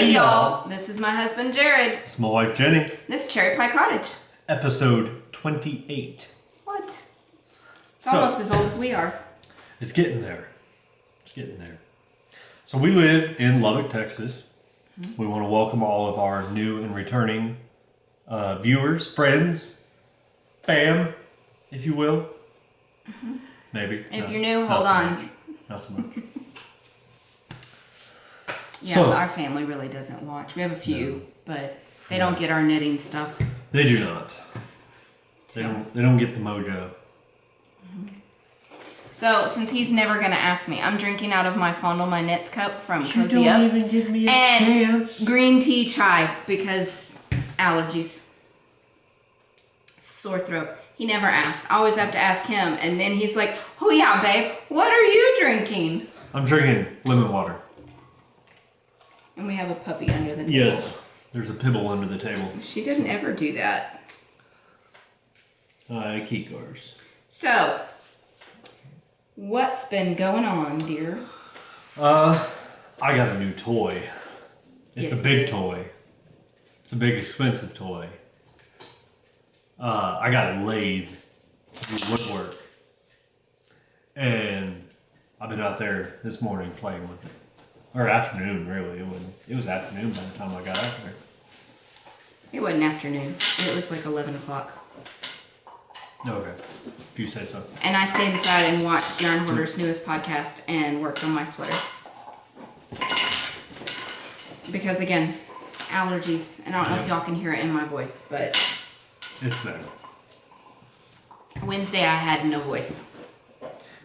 Hey y'all, this is my husband Jared. It's my wife Jenny. This is CherryPieCottage. Episode 28. What? It's almost as old as we are. It's getting there. It's getting there. So we live in Lubbock, Texas. We want to welcome all of our new and returning viewers, friends, fam, if you will. Maybe. If you're new, hold on. Not so much. Yeah, so, our family really doesn't watch. We have a few, but they don't get our knitting stuff. They do not. They don't get the mojo. So, since he's never going to ask me, I'm drinking out of my Fondle My Knits cup from CozyUp. You don't even give me a chance. Green tea chai because allergies. Sore throat. He never asks. I always have to ask him, and then he's like, "Oh yeah, babe, what are you drinking?" I'm drinking lemon water. And we have a puppy under the table. Yes, there's a pibble under the table. She doesn't ever do that. I keep yours. So, what's been going on, dear? I got a new toy. It's Yes, a big toy. It's a big, expensive toy. I got a lathe to do woodwork. And I've been out there this morning playing with it. Or afternoon, really. It was afternoon by the time I got out there. It wasn't afternoon. It was like 11 o'clock. Okay. If you say so. And I stayed inside and watched Yarn Hoarder's newest podcast and worked on my sweater. Because, again, allergies. And I don't know if y'all can hear it in my voice, but... It's there. Wednesday I had no voice.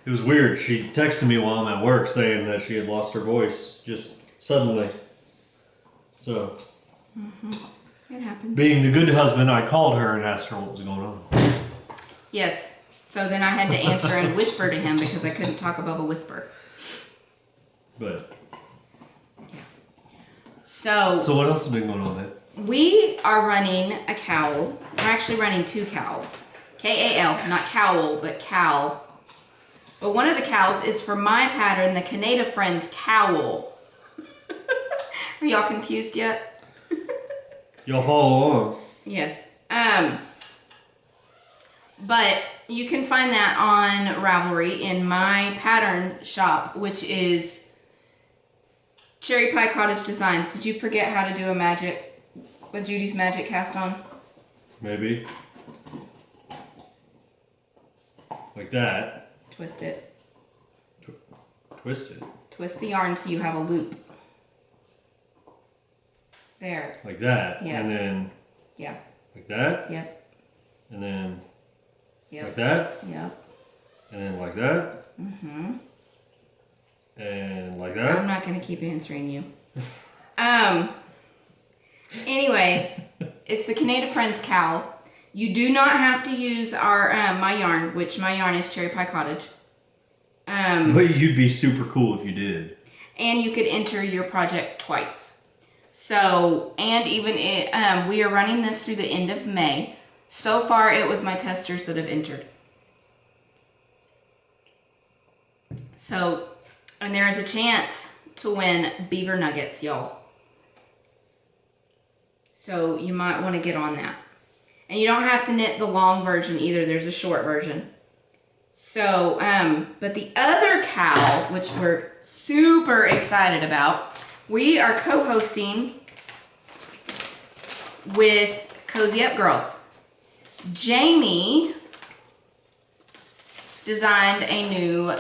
It was weird. She texted me while I'm at work saying that she had lost her voice just suddenly. So... It happened. Being the good husband, I called her and asked her what was going on. Yes. So then I had to answer and whisper to him because I couldn't talk above a whisper. But... Yeah. So what else has been going on then? we are running a cowl. We're actually running two cowls. K-A-L, not cowl, but cowl. But one of the cowls is for my pattern, the Canada Friends cowl. Are y'all confused yet? Y'all follow along. Yes. But you can find that on Ravelry in my pattern shop, which is CherryPieCottage Designs. Did you forget how to do a Judy's Magic cast on? Maybe. Like that. Twist it. Twist it. Twist the yarn so you have a loop. There. Like that. Yes. And then... Yeah. Like that. Yep. And then... Yep. Like that. Yep. And then like that. And like that. I'm not going to keep answering you. Anyways, it's the Canada Friends cowl. You do not have to use our my yarn, which my yarn is CherryPieCottage. But you'd be super cool if you did. And you could enter your project twice. So, and even we are running this through the end of May. So far, it was my testers that have entered. So, and there is a chance to win beaver nuggets, y'all. So you might want to get on that. And you don't have to knit the long version either. There's a short version. So, but the other cowl, which we're super excited about, we are co-hosting with CozyUp Girls. Jamie designed a new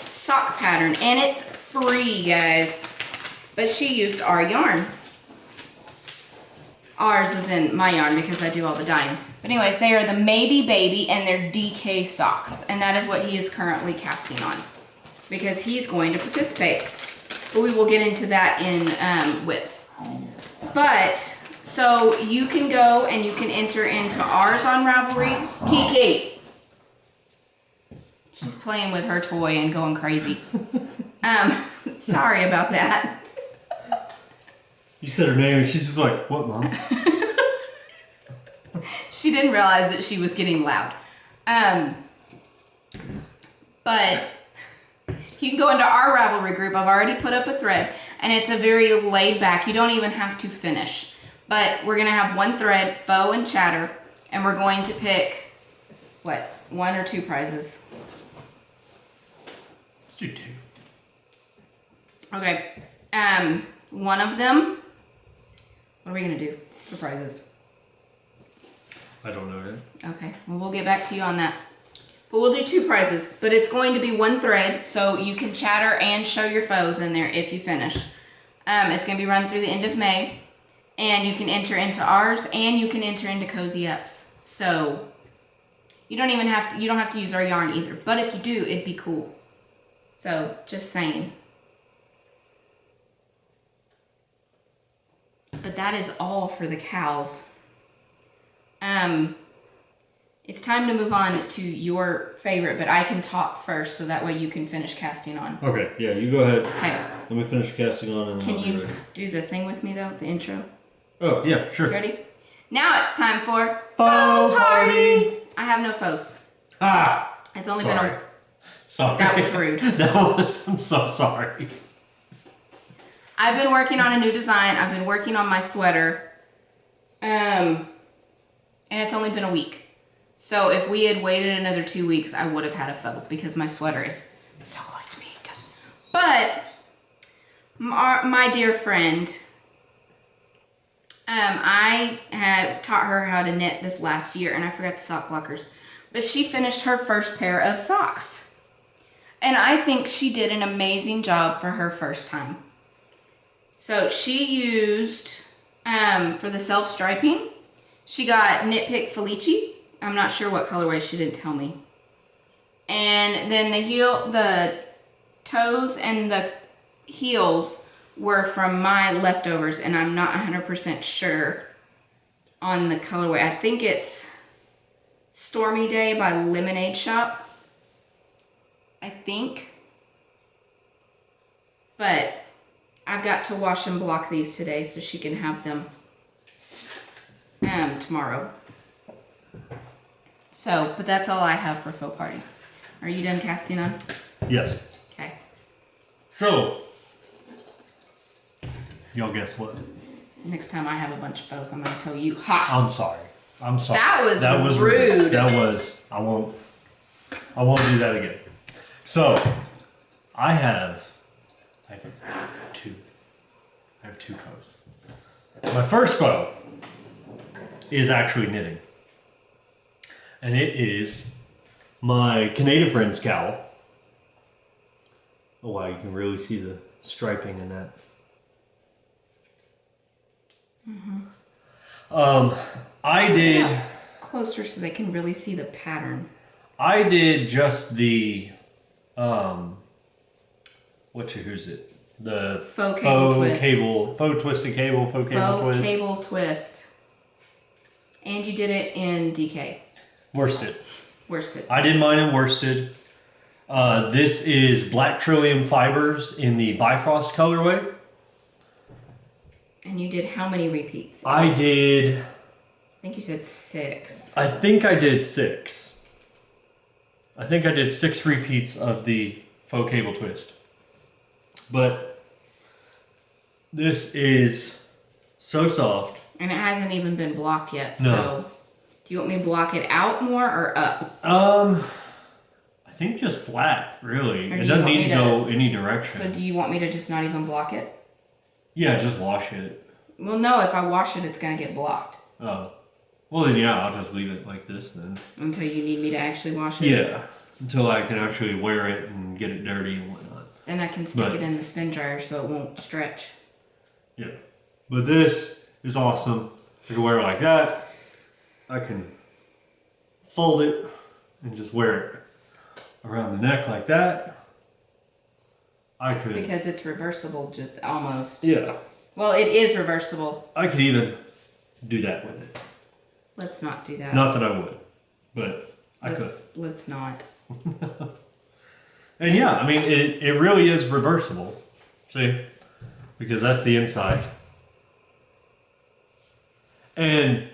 sock pattern, and it's free, guys. But she used our yarn. Ours is in my yarn because I do all the dyeing. But anyways, they are the Maybe Baby and they're DK socks. And that is what he is currently casting on. Because he's going to participate. But we will get into that in whips. But, so you can go and you can enter into ours on Ravelry. Kiki. She's playing with her toy and going crazy. Sorry about that. You said her name and she's just like, what, Mom? She didn't realize that she was getting loud. But You can go into our Ravelry group. I've already put up a thread, and it's a very laid back. You don't even have to finish. But we're going to have one thread, faux and chatter, and we're going to pick, what, 1 or 2 prizes? Let's do 2. Okay. One of them, what are we going to do for prizes? I don't know yet. Okay, well, we'll get back to you on that. But we'll do 2 prizes, but it's going to be 1 thread, so you can chatter and show your foes in there if you finish. It's going to be run through the end of May, and you can enter into ours, and you can enter into CozyUp's. So you don't have to use our yarn either, but if you do, it'd be cool. So just saying. But that is all for the cows. It's time to move on to your favorite, but I can talk first so that way you can finish casting on. Okay, yeah, you go ahead. Okay. Let me finish casting on and then Can I'll be you ready. do the thing with me though, the intro? Oh, yeah, sure. Ready? Now it's time for Faux party! I have no foes. Ah! It's only Sorry. been Sorry. That was rude. I'm so sorry. I've been working on a new design. I've been working on my sweater. And it's only been a week. So if we had waited another 2 weeks, I would have had a faux because my sweater is so close to being done. But my dear friend, I had taught her how to knit this last year, and I forgot the sock blockers. But she finished her first pair of socks. And I think she did an amazing job for her first time. So she used, for the self-striping, she got Knit Pick Felici. I'm not sure what colorway, she didn't tell me. And then the toes and the heels were from my leftovers, and I'm not 100% sure on the colorway. I think it's Stormy Day by Lemonade Shop, I think. But I've got to wash and block these today so she can have them tomorrow. So, but that's all I have for faux party. Are you done casting on? Yes. Okay. So, y'all guess what? Next time I have a bunch of faux, I'm going to tell you. Ha! I'm sorry. I'm sorry. That was rude. That was. I won't do that again. So, I have 2. I have 2 faux. My first faux is actually knitting. And it is my Canada Friends cowl. Oh wow, you can really see the striping in that. I did... Yeah, closer so they can really see the pattern. I did just the... who's it? The Faux cable twist. Faux twisted cable, faux cable twist. Faux cable twist. And you did it in DK. Worsted. Worsted. I did mine in worsted. This is Black Trillium Fibers in the Bifrost colorway. And you did how many repeats? I did... I think you said 6. I think I did 6. I think I did 6 repeats of the faux cable twist. But this is so soft. And it hasn't even been blocked yet, No. so do you want me to block it out more or up? I think just flat, really. Or do It you doesn't want need me to go to- any direction. So do you want me to just not even block it? Yeah, just wash it. Well, no, if I wash it, it's going to get blocked. Oh. Well, then yeah, I'll just leave it like this then. Until you need me to actually wash it? Yeah, until I can actually wear it and get it dirty and whatnot. Then I can stick But- it in the spin dryer so it won't stretch. Yeah. But this is awesome. I can wear it like that. I can fold it and just wear it around the neck like that. I could... Because it's reversible, just almost. Yeah. Well, it is reversible. I could even do that with it. Let's not do that. Not that I would, but I could. Let's not. And yeah, I mean, it really is reversible. See? Because that's the inside. And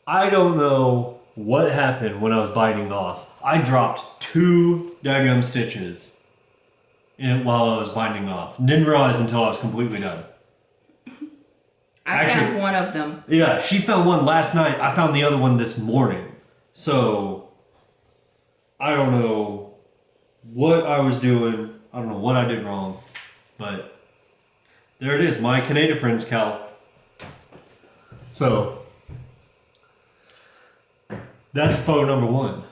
I don't know what happened when I was biting off. I dropped 2 daggum stitches while I was binding off. Didn't realize until I was completely done. I found one of them. Yeah, she found one last night. I found the other one this morning. So, I don't know what I was doing. I don't know what I did wrong. But, there it is. My Canada Friends Cal. So, that's foe number 1.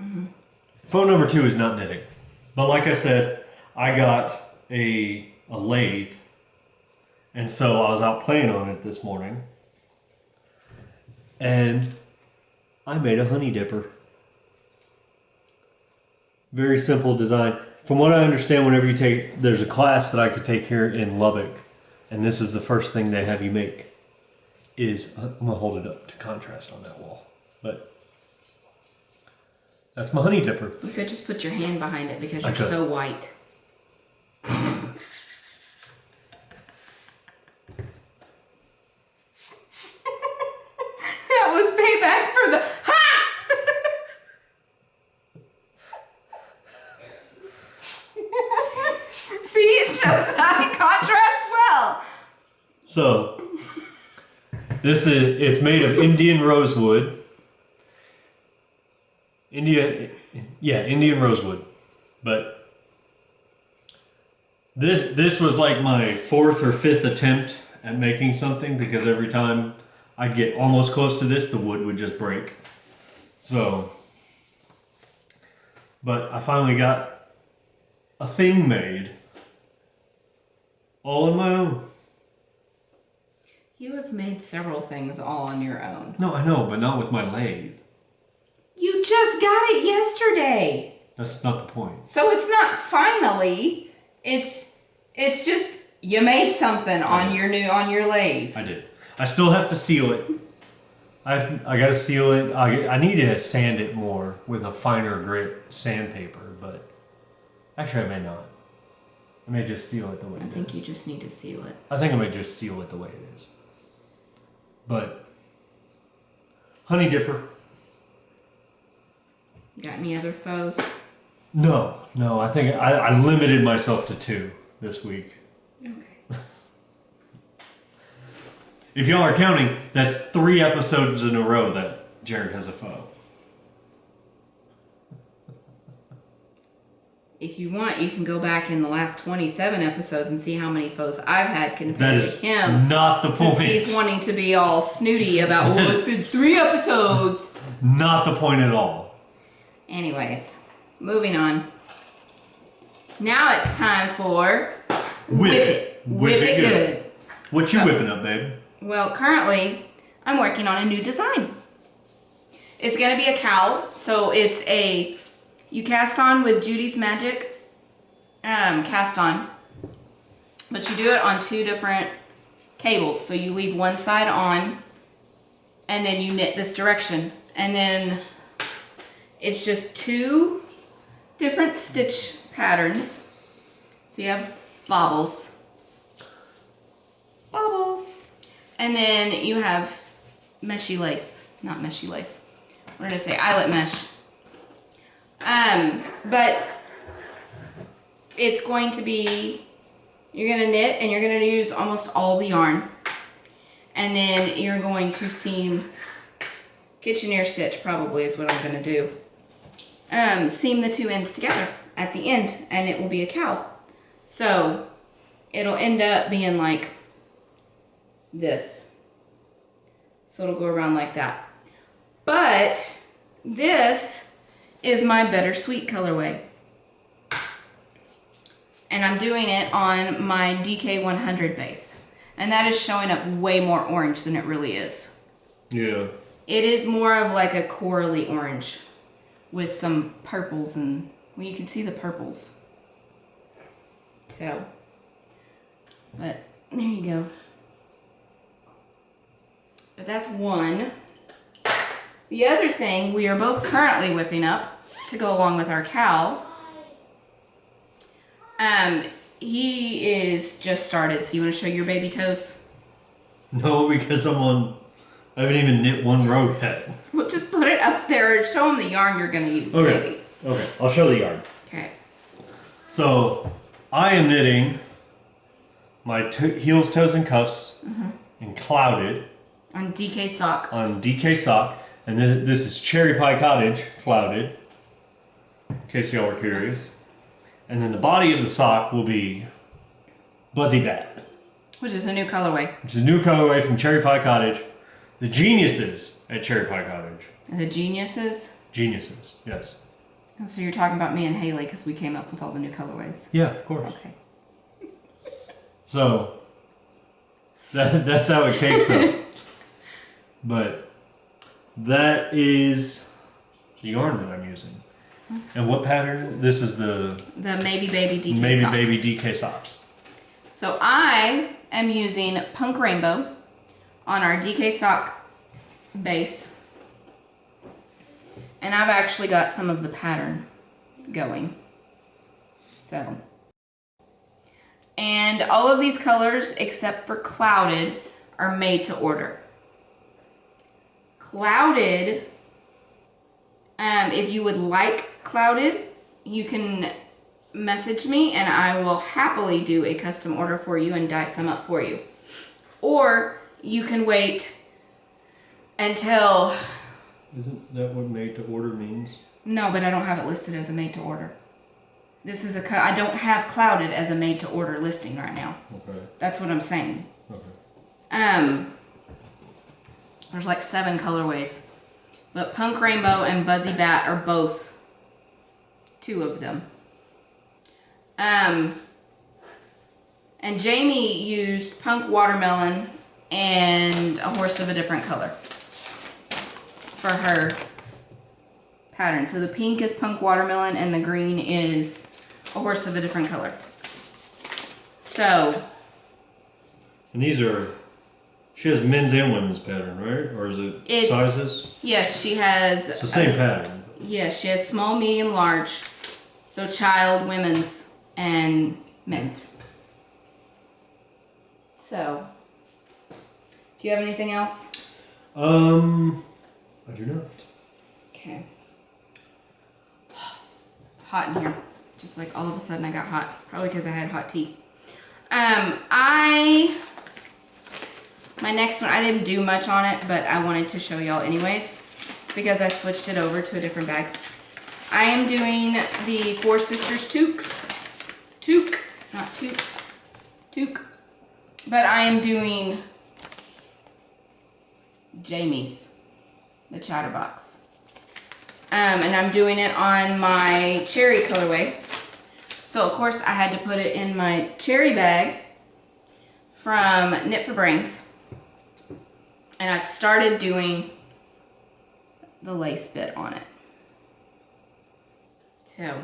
Mm-hmm. Foe number 2 is not knitting. But like I said, I got a lathe. And so I was out playing on it this morning. And I made a honey dipper. Very simple design. From what I understand, whenever you take, there's a class that I could take here in Lubbock. And this is the first thing they have you make. Is, I'm going to hold it up to contrast on that wall. But that's my honey dipper. You could just put your hand behind it because you're so white. That was payback for the See, it shows high contrast well. So, it's made of Indian rosewood. Indian rosewood. But this was like my 4th or 5th attempt at making something, because every time I'd get almost close to this, the wood would just break. So, but I finally got a thing made all on my own. You have made several things all on your own. No, I know, but not with my lathe. You just got it yesterday. That's not the point. So it's not finally. It's just you made something on your lathe. I did. I still have to seal it. I got to seal it. I need to sand it more with a finer grit sandpaper, but actually I may not. I may just seal it the way it is. I think you just need to seal it. I think I may just seal it the way it is. But honey dipper. Got any other foes? No. I think I limited myself to 2 this week. Okay. If y'all are counting, that's 3 episodes in a row that Jared has a foe. If you want, you can go back in the last 27 episodes and see how many foes I've had compared to him. That is not the point. Since he's wanting to be all snooty about, well, it's been 3 episodes. Not the point at all. Anyways, moving on. Now it's time for Whip it. Whip it good. What you whipping up, babe? Well, currently, I'm working on a new design. It's going to be a cowl. So it's you cast on with Judy's Magic cast on. But you do it on 2 different cables. So you leave one side on and then you knit this direction. And then it's just 2 different stitch patterns. So you have bobbles. And then you have meshy lace. Not meshy lace. What did I say? Eyelet mesh. But it's going to be, you're going to knit and you're going to use almost all the yarn. And then you're going to seam, kitchen stitch probably is what I'm going to do. Seam the 2 ends together at the end and it will be a cowl. So it'll end up being like this. So it'll go around like that. But this is my bittersweet colorway. And I'm doing it on my DK100 base. And that is showing up way more orange than it really is. Yeah. It is more of like a corally orange with some purples and, well, you can see the purples. So, but there you go. But that's one. The other thing we are both currently whipping up to go along with our cowl. He is just started, so you want to show your baby toes? No, because I haven't even knit 1 row yet. Well, just put it up there and show him the yarn you're going to use, Okay. maybe. Okay, I'll show the yarn. Okay. So I am knitting my heels, toes, and cuffs in clouded. On DK sock. On DK sock. And then this is CherryPieCottage clouded. In case y'all were curious. And then the body of the sock will be Buzzy Bat. Which is a new colorway. Which is a new colorway from CherryPieCottage. The geniuses at CherryPieCottage. The geniuses? Geniuses, yes. Oh, so you're talking about me and Haley because we came up with all the new colorways. Yeah, of course. Okay. So, that's how it cakes up. But that is the yarn that I'm using. And what pattern? This is the Maybe Baby DK Maybe socks. Baby DK socks. So I am using Punk Rainbow on our DK sock base. And I've actually got some of the pattern going. So. And all of these colors, except for Clouded, are made to order. Clouded, if you would like Clouded, you can message me and I will happily do a custom order for you and dye some up for you. Or you can wait until... Isn't that what made to order means? No, but I don't have it listed as a made to order. This is I don't have Clouded as a made to order listing right now. Okay. That's what I'm saying. Okay. There's like 7 colorways. But Punk Rainbow and Buzzy Bat are both 2 of them. And Jamie used Punk Watermelon and a horse of a different color for her pattern. So the pink is Punk Watermelon and the green is a horse of a different color. So. And these are, she has men's and women's pattern, right? Or is it sizes? Yes, she has. It's the same pattern. Yes, she has small, medium, large. So child, women's, and men's. So, do you have anything else? I do not. Okay. It's hot in here. Just like all of a sudden I got hot. Probably because I had hot tea. My next one, I didn't do much on it, but I wanted to show y'all anyways because I switched it over to a different bag. I am doing the Four Sisters toques. Toque, not toques. Toque. But I am doing Jamie's, the Chatterbox. And I'm doing it on my cherry colorway. So of course I had to put it in my cherry bag from Knit for Brains. And I've started doing the lace bit on it. So,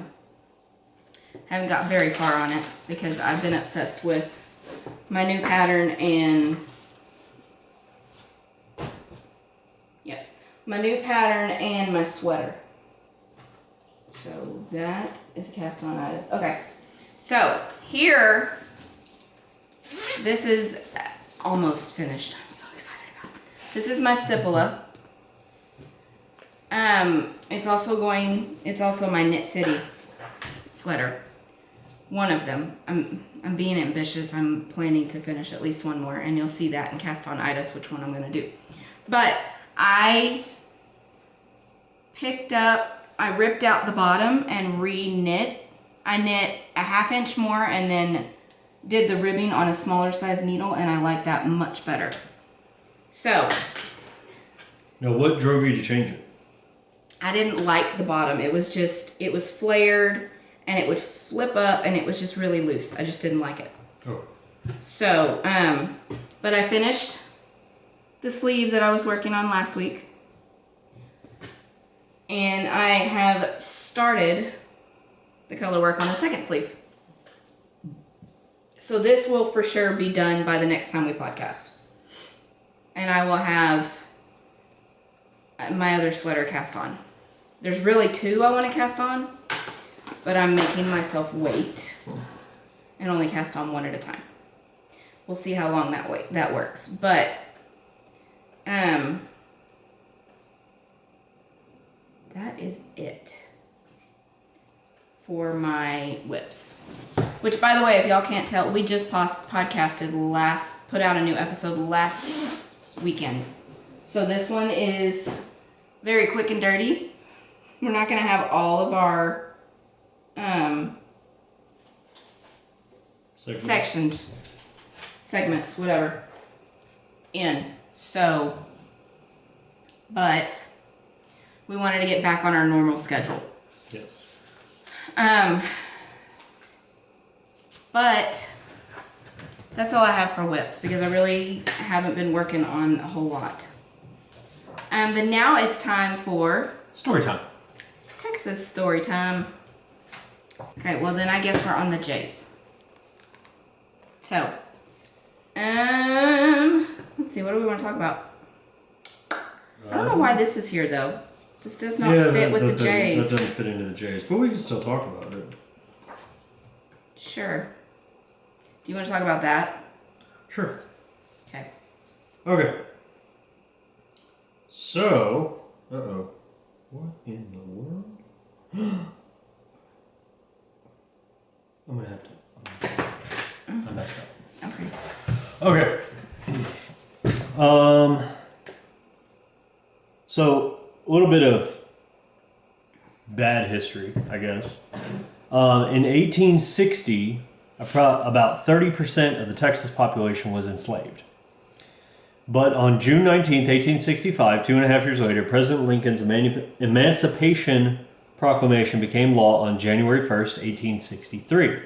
haven't got very far on it because I've been obsessed with my new pattern and my new pattern and my sweater. So that is cast on itis. Okay, so here, this is almost finished. I'm so excited about it. This is my Cipolla. It's also my Knit City sweater. One of them. I'm being ambitious. I'm planning to finish at least one more, and you'll see that in cast on itis which one I'm gonna do. But I ripped out the bottom and re-knit. I knit a 1/2 inch more and then did the ribbing on a smaller size needle, and I like that much better. So. Now, what drove you to change it? I didn't like the bottom. It was flared and it would flip up and it was just really loose. I just didn't like it. Oh. So, but I finished the sleeve that I was working on last week. And I have started the color work on the second sleeve. So this will for sure be done by the next time we podcast. And I will have my other sweater cast on. There's really 2 I want to cast on, but I'm making myself wait and only cast on 1 at a time. We'll see how long that works. But that is it for my whips. Which, by the way, if y'all can't tell, we just put out a new episode last weekend. So this one is very quick and dirty. We're not going to have all of our segments, whatever, in. So, but we wanted to get back on our normal schedule. Yes. But that's all I have for whips because I really haven't been working on a whole lot. But now it's time for story time. Texas story time. Okay, well then I guess we're on the J's. So, let's see, what do we want to talk about? I don't know why this is here though. This does not fit with the J's. That doesn't fit into the J's, but we can still talk about it. Sure. Do you want to talk about that? Sure. Okay. Okay. So, what in the world? I'm gonna have to. I messed up. Okay. Okay. So a little bit of bad history, I guess. In 1860, about 30% of the Texas population was enslaved. But on June 19th, 1865, 2.5 years later, President Lincoln's Emancipation Proclamation became law on January 1st, 1863.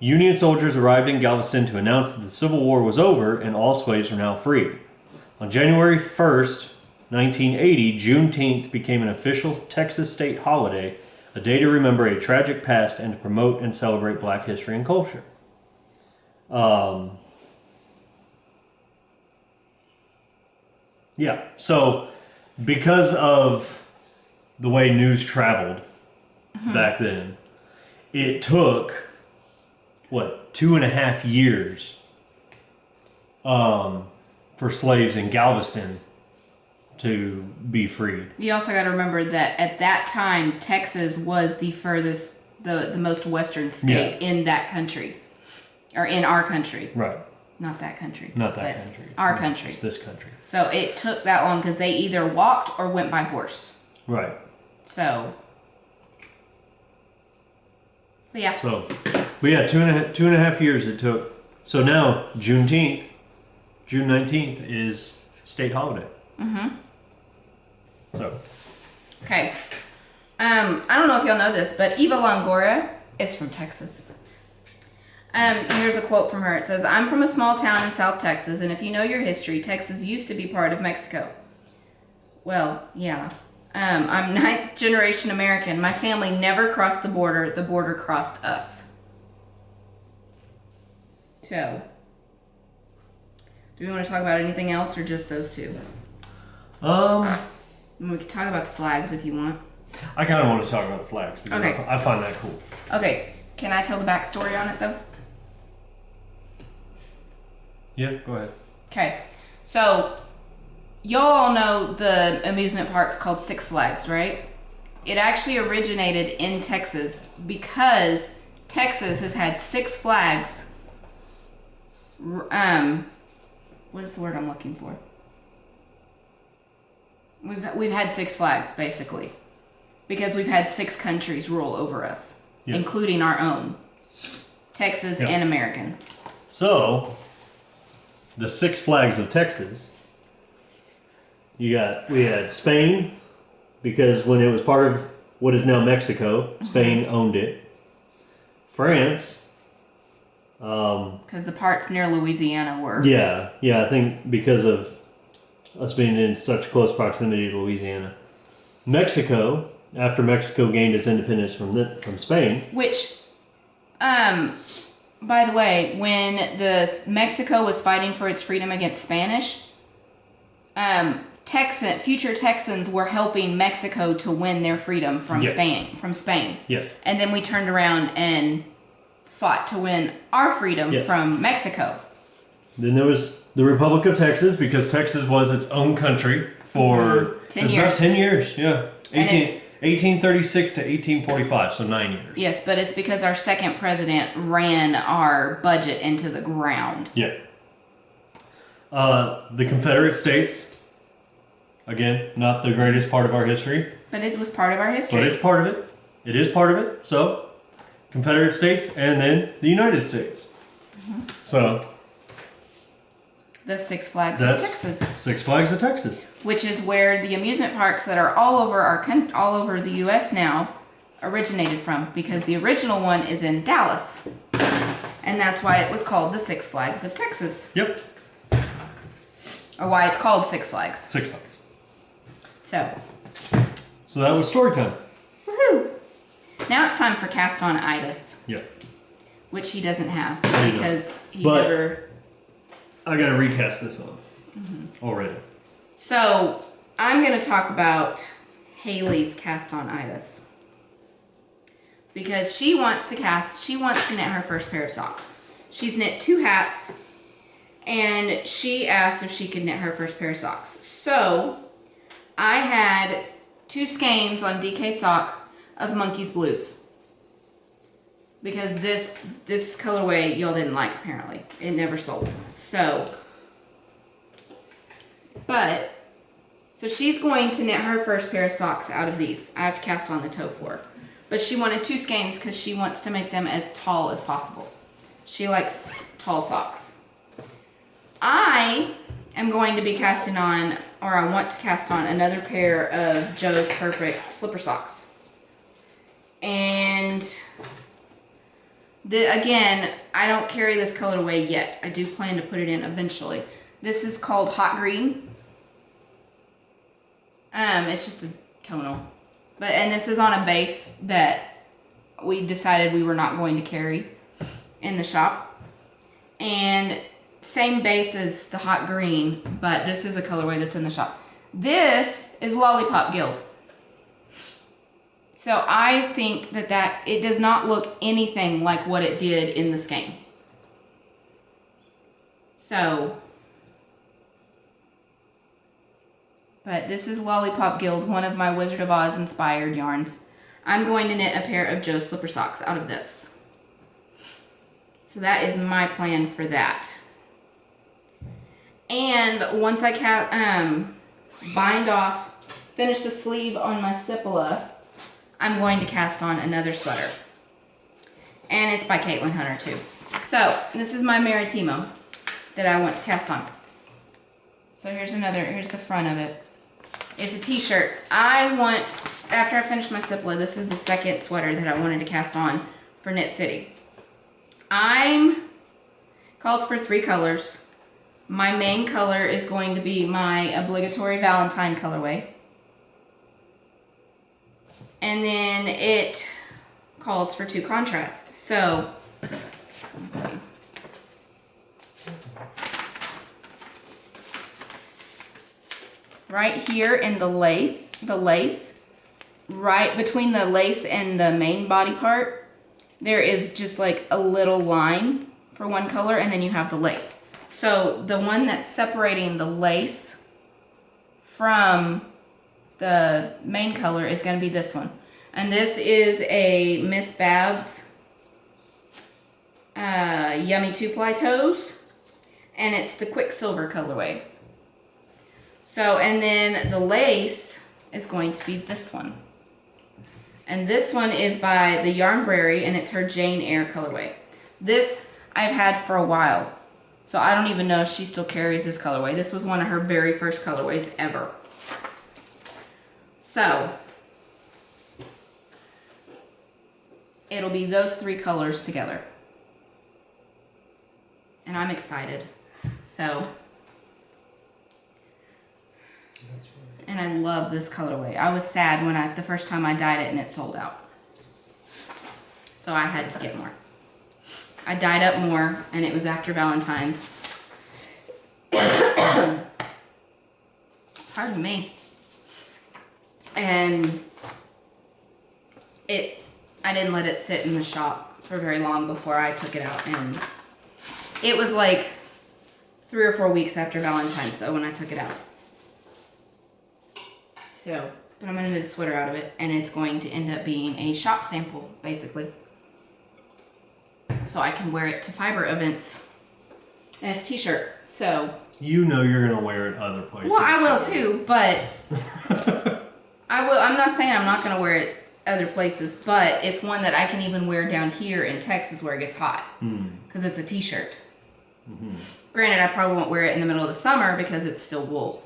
Union soldiers arrived in Galveston to announce that the Civil War was over and all slaves were now free. On January 1st, 1980, Juneteenth became an official Texas state holiday, a day to remember a tragic past and to promote and celebrate Black history and culture. So because of the way news traveled back then, it took, 2.5 years for slaves in Galveston to be freed. You also got to remember that at that time, Texas was the furthest, the most western state in that country. Or in our country. Right. Not that country. Not that country. Our country. It's this country. So it took that long because they either walked or went by horse. Right. So. But yeah. So, but yeah, 2.5 years it took. So now, June 19th is state holiday. Mm-hmm. So. Okay. I don't know if y'all know this, but Eva Longoria is from Texas. Here's a quote from her. It says, "I'm from a small town in South Texas, and if you know your history, Texas used to be part of Mexico." Well, yeah. I'm 9th generation American. My family never crossed the border crossed us. So, do we want to talk about anything else or just those two? We can talk about the flags if you want. I kind of want to talk about the flags because I find that cool. Okay, can I tell the backstory on it though? Yeah, go ahead. Okay, so y'all all know the amusement park's called Six Flags, right? It actually originated in Texas because Texas has had Six Flags. What is the word I'm looking for? We've had Six Flags basically because we've had 6 countries rule over us, including our own, Texas and American. So, the Six Flags of Texas. We had Spain, because when it was part of what is now Mexico, Spain owned it. France. Because the parts near Louisiana were. Yeah, I think because of us being in such close proximity to Louisiana. Mexico, after Mexico gained its independence from Spain. Which, by the way, when Mexico was fighting for its freedom against Spanish, future Texans were helping Mexico to win their freedom from Spain. Yes. And then we turned around and fought to win our freedom from Mexico. Then there was the Republic of Texas, because Texas was its own country for 10 years. about 10 years. Yeah. 1836 to 1845, so 9 years. Yes, but it's because our second president ran our budget into the ground. Yeah. The Confederate States, again, not the greatest part of our history. But it was part of our history. But it's part of it. It is part of it. So, Confederate States and then the United States. So, the Six Flags of Texas. Six Flags of Texas. Which is where the amusement parks that are all over the U.S. now originated from, because the original one is in Dallas, and that's why it was called the Six Flags of Texas. Yep. Or why it's called Six Flags. Six Flags. So that was story time. Woohoo! Now it's time for cast on itis. Yep. Which he doesn't have because he but never. I gotta recast this on already. So I'm gonna talk about Haley's cast on itis. Because she wants to knit her first pair of socks. She's knit 2 hats, and she asked if she could knit her first pair of socks. So I had 2 skeins on DK Sock of Monkey's Blues. Because this colorway y'all didn't like, apparently. It never sold. So she's going to knit her first pair of socks out of these. I have to cast on the toe for her. But she wanted 2 skeins because she wants to make them as tall as possible. She likes tall socks. I am going to be casting on, or I want to cast on, another pair of Joe's Perfect slipper socks. And again, I don't carry this colorway yet. I do plan to put it in eventually. This is called Hot Green. It's just a tonal. And this is on a base that we decided we were not going to carry in the shop. And same base as the Hot Green, but this is a colorway that's in the shop. This is Lollipop Guild. So I think that it does not look anything like what it did in the skein. But this is Lollipop Guild, one of my Wizard of Oz inspired yarns. I'm going to knit a pair of Joe's slipper socks out of this. So that is my plan for that. And once I finish the sleeve on my Cipolla, I'm going to cast on another sweater. And it's by Caitlin Hunter too. So this is my Maritimo that I want to cast on. So here's the front of it. It's a t-shirt. After I finish my Cipolla, this is the second sweater that I wanted to cast on for Knit City. Calls for 3 colors. My main color is going to be my obligatory Valentine colorway. And then it calls for 2 contrast. So, let's see. Right here in the lace, right between the lace and the main body part, there is just like a little line for one color, and then you have the lace. So the one that's separating the lace from the main color is going to be this one. And this is a Miss Babs Yummy 2-ply toes, and it's the Quicksilver colorway. So, and then the lace is going to be this one. And this one is by the Yarnberry, and it's her Jane Eyre colorway. This I've had for a while, so I don't even know if she still carries this colorway. This was one of her very first colorways ever. So, it'll be those 3 colors together. And I'm excited. So, and I love this colorway. I was sad when the first time I dyed it and it sold out. So I had to get more. I dyed up more, and it was after Valentine's. Pardon me. And I didn't let it sit in the shop for very long before I took it out, and it was like 3 or 4 weeks after Valentine's though when I took it out. So but I'm going to make a sweater out of it, and it's going to end up being a shop sample, basically. So I can wear it to fiber events. And it's a t-shirt, so... You know you're going to wear it other places. Well, I will too, but... I will. I'm not saying I'm not going to wear it other places, but it's one that I can even wear down here in Texas where it gets hot. Because it's a t-shirt. Granted, I probably won't wear it in the middle of the summer because it's still wool.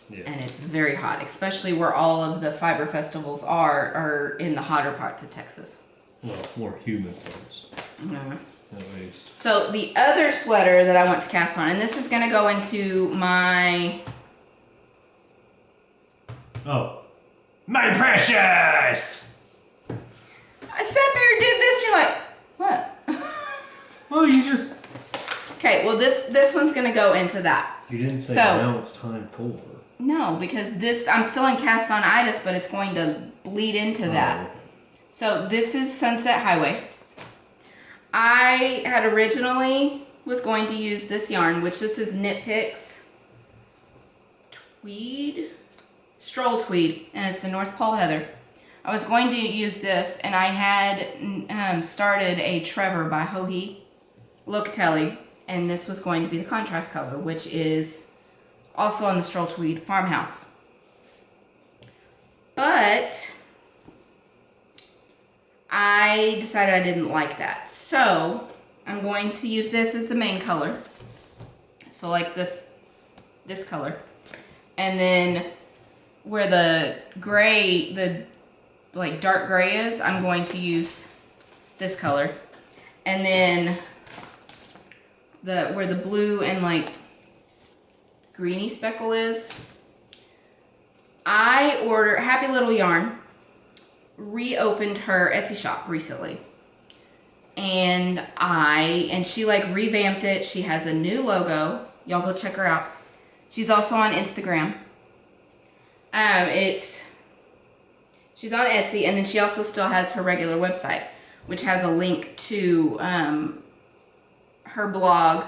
Yeah. And it's very hot, especially where all of the fiber festivals are in the hotter parts of Texas. Well, more humid parts. At least. So the other sweater that I want to cast on, and this is going to go into my... Oh. My precious! I sat there and did this, you're like, what? Well, you just... Okay, well this one's going to go into that. You didn't say now it's time for... No, because this, I'm still in cast on itis, but it's going to bleed into that. So this is Sunset Highway. I had originally was going to use this yarn, which this is Knit Picks Tweed, Stroll Tweed, and it's the North Pole Heather. I was going to use this, and I had started a Trevor by Hohi Locatelli, and this was going to be the contrast color, which is also on the Stroll Tweed Farmhouse. But I decided I didn't like that. So I'm going to use this as the main color. So like this color. And then where the gray, the like dark gray is, I'm going to use this color. And then where the blue and like greeny speckle is, I ordered Happy Little Yarn reopened her Etsy shop recently, and she like revamped it. She has a new logo. Y'all go check her out. She's also on Instagram. She's on Etsy, and then she also still has her regular website, which has a link to her blog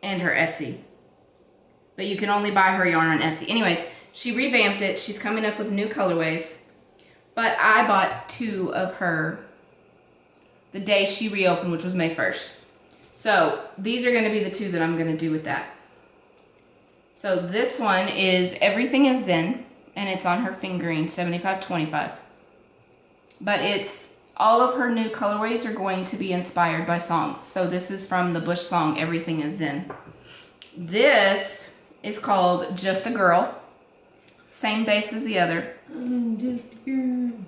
and her Etsy. But you can only buy her yarn on Etsy. Anyways, she revamped it. She's coming up with new colorways. But I bought 2 of her the day she reopened, which was May 1st. So these are going to be the 2 that I'm going to do with that. So this one is Everything is Zen, and it's on her fingering 75-25. But it's all of her new colorways are going to be inspired by songs. So this is from the Bush song Everything is Zen. This is called Just a Girl. Same base as the other. I'm just a girl in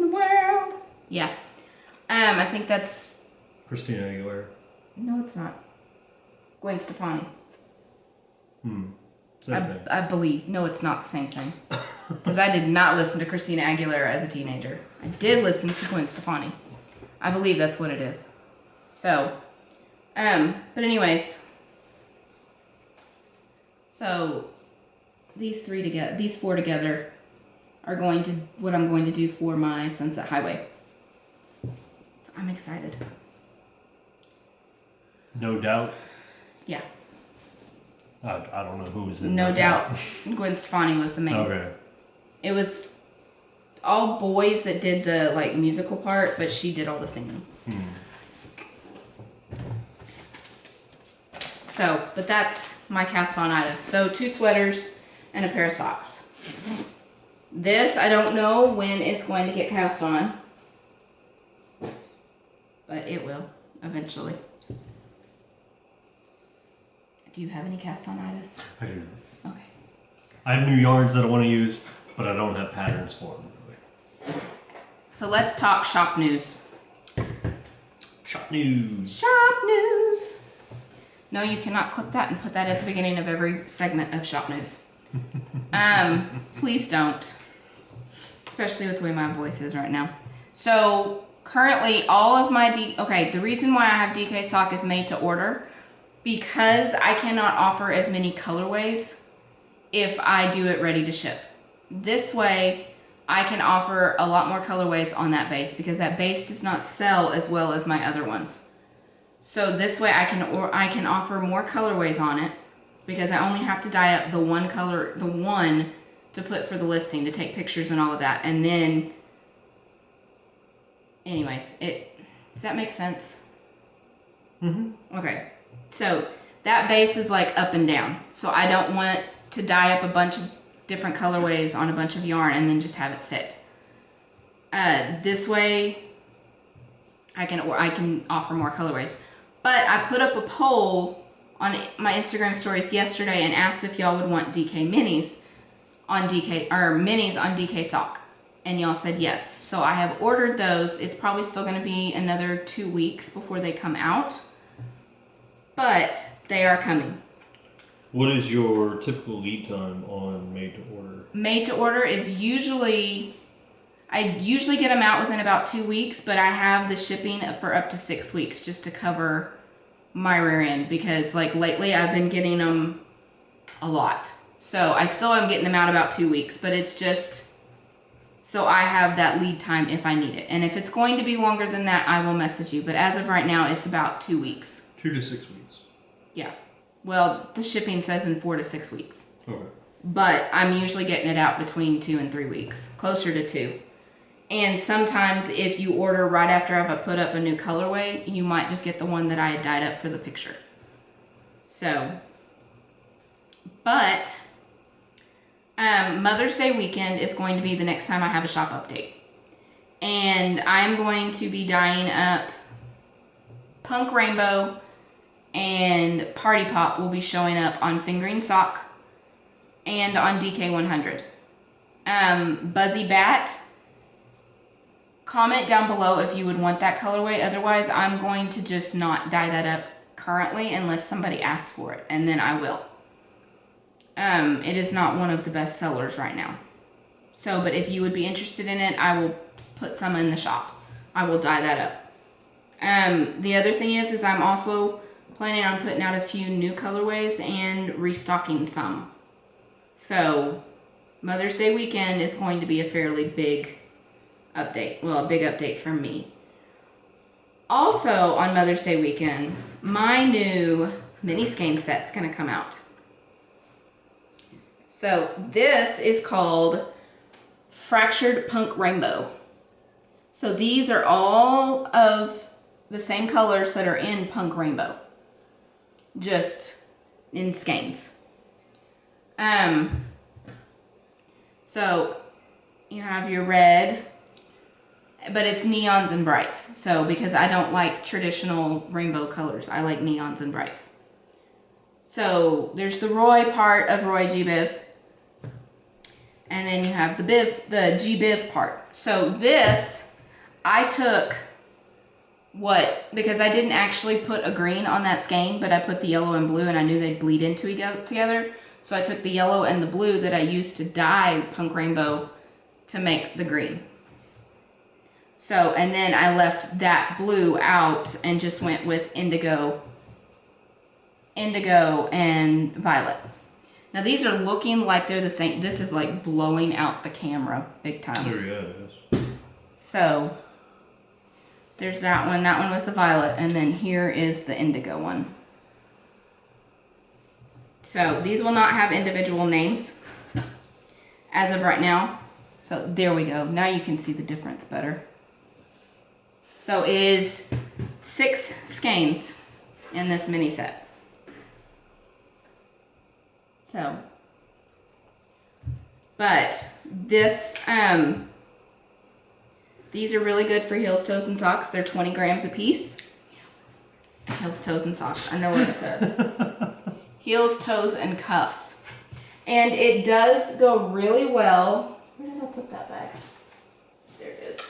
the world. Yeah. I think that's... Christina Aguilera. No, it's not. Gwen Stefani. Same thing. I believe. No, it's not the same thing. Because I did not listen to Christina Aguilera as a teenager. I did listen to Gwen Stefani. I believe that's what it is. So, but anyways... So these 4 together are going to what I'm going to do for my Sunset Highway. So I'm excited. No Doubt. Yeah. I don't know who was in No Doubt. Gwen Stefani was the main. Okay. It was all boys that did the like musical part, but she did all the singing. So, but that's my cast on itis. So 2 sweaters and a pair of socks. This, I don't know when it's going to get cast on. But it will, eventually. Do you have any cast on itis? I do. Okay. I have new yarns that I want to use, but I don't have patterns for them, really. So let's talk shop news. Shop news. Shop news. No, you cannot clip that and put that at the beginning of every segment of shop news. Please don't. Especially with the way my voice is right now. So currently all of my the reason why I have DK sock is made to order because I cannot offer as many colorways if I do it ready to ship. This way I can offer a lot more colorways on that base because that base does not sell as well as my other ones. So this way I can offer more colorways on it because I only have to dye up the one color, the one to put for the listing, to take pictures and all of that. And then, anyways, does that make sense? Mm-hmm. Okay. So that base is like up and down. So I don't want to dye up a bunch of different colorways on a bunch of yarn and then just have it sit. This way I can offer more colorways. But I put up a poll on my Instagram stories yesterday and asked if y'all would want DK minis on DK sock. And y'all said yes. So I have ordered those. It's probably still going to be another 2 weeks before they come out. But they are coming. What is your typical lead time on made to order? Made to order is I usually get them out within about 2 weeks, but I have the shipping for up to 6 weeks just to cover my rear end, because like lately I've been getting them a lot. So I still am getting them out about 2 weeks, but it's just so I have that lead time if I need it. And if it's going to be longer than that, I will message you. But as of right now, it's about 2 weeks. 2 to 6 weeks. Yeah. Well, the shipping says in 4 to 6 weeks. Okay. But I'm usually getting it out between 2 and 3 weeks, closer to 2. And sometimes if you order right after I've put up a new colorway, you might just get the one that I had dyed up for the picture. So, but Mother's Day weekend is going to be the next time I have a shop update. And I'm going to be dyeing up Punk Rainbow, and Party Pop will be showing up on Fingering Sock and on DK100. Buzzy Bat, comment down below if you would want that colorway. Otherwise, I'm going to just not dye that up currently unless somebody asks for it, and then I will. It is not one of the best sellers right now. So, but if you would be interested in it, I will put some in the shop. I will dye that up. The other thing is I'm also planning on putting out a few new colorways and restocking some. So Mother's Day weekend is going to be a fairly big update. Well, a big update from me. Also on Mother's Day weekend, my new mini skein set's going to come out. So this is called Fractured Punk Rainbow. So these are all of the same colors that are in Punk Rainbow, just in skeins. So you have your red, but it's neons and brights. So because I don't like traditional rainbow colors, I like neons and brights. So there's the Roy part of Roy G Biv, and then you have the G Biv part. So this, I took because I didn't actually put a green on that skein, but I put the yellow and blue, and I knew they'd bleed into together. So I took the yellow and the blue that I used to dye Punk Rainbow to make the green. So, and then I left that blue out and just went with indigo and violet. Now these are looking like they're the same. This is like blowing out the camera big time. There it is. So there's that one. That one was the violet, and then here is the indigo one. So these will not have individual names as of right now. So there we go. Now you can see the difference better. So it is 6 skeins in this mini set. So, but this, these are really good for heels, toes, and socks. They're 20 grams a piece. Heels, toes, and socks. I know what I said. Heels, toes, and cuffs. And it does go really well. Where did I put that bag? There it is.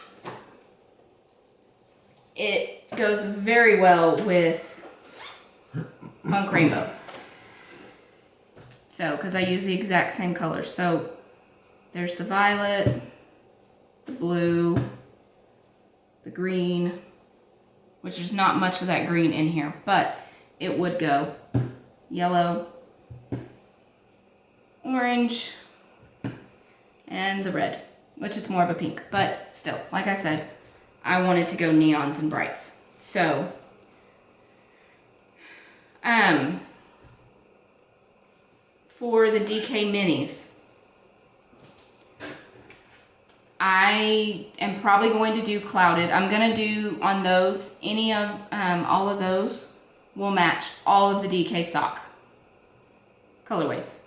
It goes very well with Punk Rainbow. So, because I use the exact same colors. So, there's the violet, the blue, the green, which there's not much of that green in here, but it would go yellow, orange, and the red, which is more of a pink. But still, like I said, I wanted to go neons and brights. So, for the DK minis, I am probably going to do clouded. I'm going to do on those, any of, all of those will match all of the DK sock colorways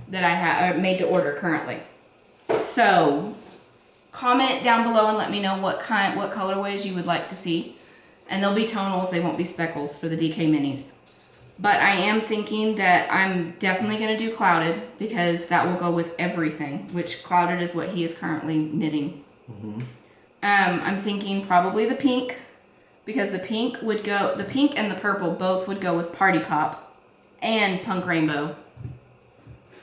that I have made to order currently. So comment down below and let me know what colorways you would like to see. And they'll be tonals, they won't be speckles for the DK minis. But I am thinking that I'm definitely going to do clouded because that will go with everything, which clouded is what he is currently knitting. Mm-hmm. I'm thinking probably the pink because the pink and the purple both would go with Party Pop and Punk Rainbow.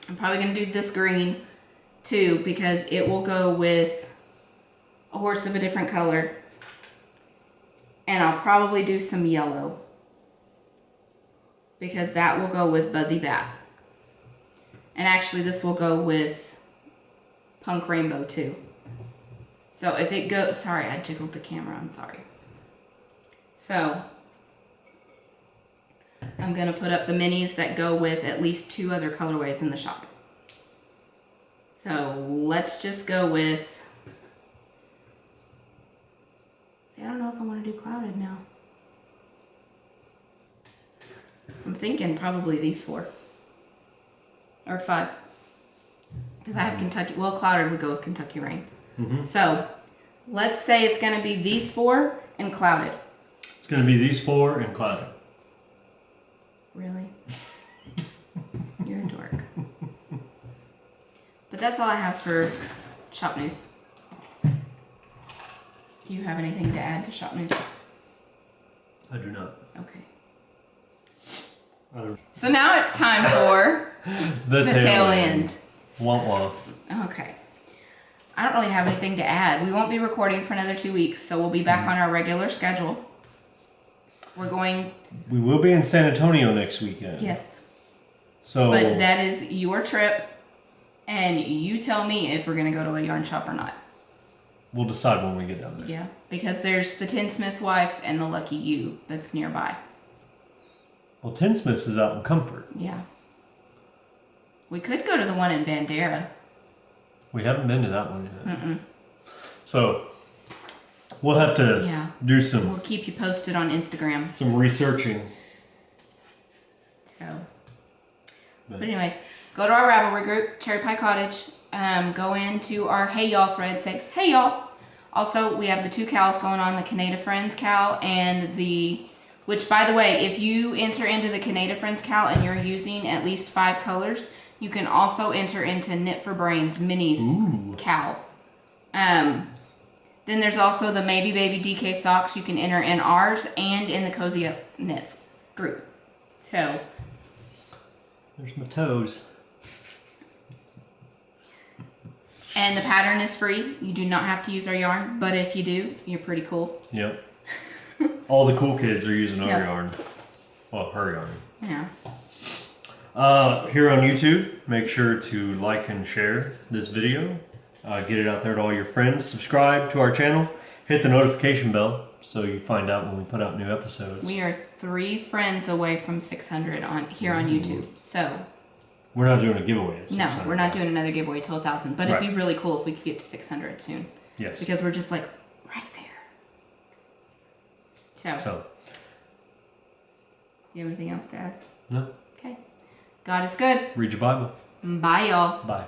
I'm probably going to do this green too because it will go with a horse of a different color. And I'll probably do some yellow because that will go with Buzzy Bat. And actually this will go with Punk Rainbow too. So if it goes, sorry, I jiggled the camera, I'm sorry. So I'm gonna put up the minis that go with at least 2 other colorways in the shop. So let's just go with, see, I don't know if I want to do clouded now. I'm thinking probably these 4 or 5 because I have Kentucky. Well, clouded would go with Kentucky Rain. Mm-hmm. So let's say it's going to be these 4 and clouded. It's going to be these 4 and clouded. Really? You're a dork. But that's all I have for shop news. Do you have anything to add to shop news? I do not. Okay. So now it's time for the tail end. Wah wah. Okay. I don't really have anything to add. We won't be recording for another 2 weeks, so we'll be back on our regular schedule. We will be in San Antonio next weekend. Yes. So. But that is your trip, and you tell me if we're going to go to a yarn shop or not. We'll decide when we get down there. Yeah, because there's the Tinsmith's Wife and the Lucky You that's nearby. Well, Tinsmith's is out in Comfort. Yeah. We could go to the one in Bandera. We haven't been to that one yet. Mm-mm. So, we'll have to do some... We'll keep you posted on Instagram. Some researching. So. But anyways, go to our Ravelry group, CherryPieCottage. Go into our Hey Y'all thread, say, Hey Y'all. Also, we have the 2 CALs going on, the Canada Friends CAL and the... Which, by the way, if you enter into the Canada Friends CAL and you're using at least 5 colors, you can also enter into Knit for Brains Minis CAL. Then there's also the Maybe Baby DK socks. You can enter in ours and in the CozyUp Knits group. So. There's my toes. And the pattern is free. You do not have to use our yarn, but if you do, you're pretty cool. Yep. All the cool kids are using our yarn. Well, her yarn. Yeah. Here on YouTube, make sure to like and share this video. Get it out there to all your friends. Subscribe to our channel. Hit the notification bell so you find out when we put out new episodes. We are 3 friends away from 600 on YouTube. So. We're not doing a giveaway at 600. No, we're not doing another giveaway till 1,000. But it'd be really cool if we could get to 600 soon. Yes. Because we're just like right there. So. You have anything else to add? No. Okay. God is good. Read your Bible. Bye, y'all. Bye.